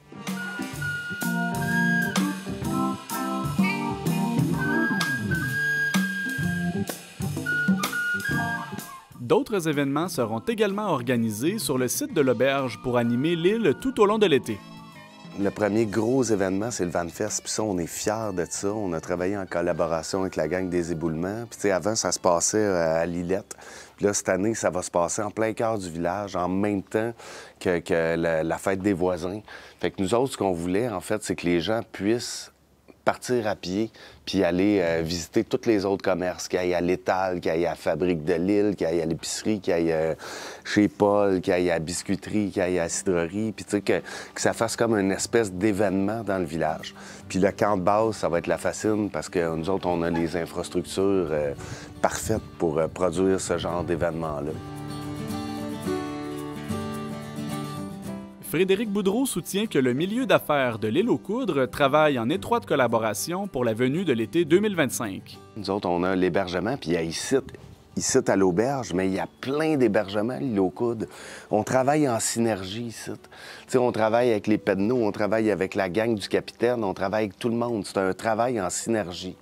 D'autres événements seront également organisés sur le site de l'auberge pour animer l'île tout au long de l'été. Le premier gros événement, c'est le VanFest. Puis ça, on est fiers de ça. On a travaillé en collaboration avec la gang des éboulements. Puis tu sais, avant, ça se passait à Lillette. Puis là, cette année, ça va se passer en plein cœur du village, en même temps que la fête des voisins. Fait que nous autres, ce qu'on voulait, en fait, c'est que les gens puissent partir à pied puis aller visiter tous les autres commerces, qu'il aille à l'étal, qu'il aille à la fabrique de l'île, qu'il aille à l'épicerie, qu'il aille chez Paul, qu'il aille à la biscuiterie, qu'il aille à la cidrerie, puis tu sais, que ça fasse comme une espèce d'événement dans le village. Puis le camp de base, ça va être la Fascine, parce que nous autres, on a les infrastructures parfaites pour produire ce genre d'événement-là. Frédéric Boudreau soutient que le milieu d'affaires de l'île aux Coudres travaille en étroite collaboration pour la venue de l'été 2025. Nous autres, on a l'hébergement, puis il y a ici à l'auberge, mais il y a plein d'hébergements à l'île aux Coudres. On travaille en synergie ici. T'sais, on travaille avec les Pedneaux, on travaille avec la gang du capitaine, on travaille avec tout le monde. C'est un travail en synergie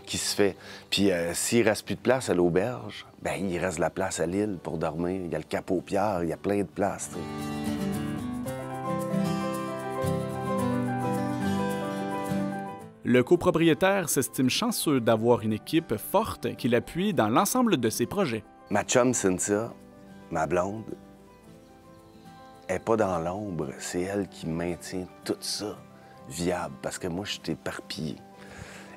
qui se fait. Puis s'il ne reste plus de place à l'auberge, bien, il reste de la place à l'île pour dormir. Il y a le Cap aux Pierres, il y a plein de places. T'sais. Le copropriétaire s'estime chanceux d'avoir une équipe forte qui l'appuie dans l'ensemble de ses projets. Ma chum Cynthia, ma blonde, n'est pas dans l'ombre. C'est elle qui maintient tout ça viable, parce que moi, je suis éparpillé.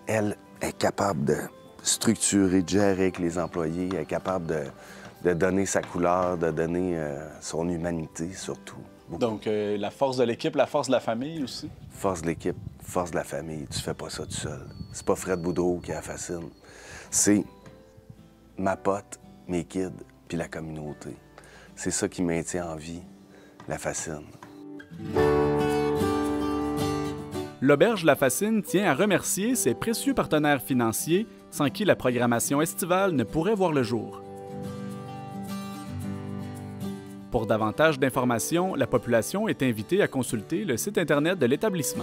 Elle est capable de structurer, de gérer avec les employés, elle est capable de donner sa couleur, de donner son humanité, surtout. Beaucoup. Donc, la force de l'équipe, la force de la famille aussi? Force de l'équipe, force de la famille. Tu fais pas ça tout seul. C'est pas Fred Boudreau qui la fascine. C'est ma pote, mes kids, puis la communauté. C'est ça qui maintient en vie la Fascine. L'Auberge La Fascine tient à remercier ses précieux partenaires financiers sans qui la programmation estivale ne pourrait voir le jour. Pour davantage d'informations, la population est invitée à consulter le site Internet de l'établissement.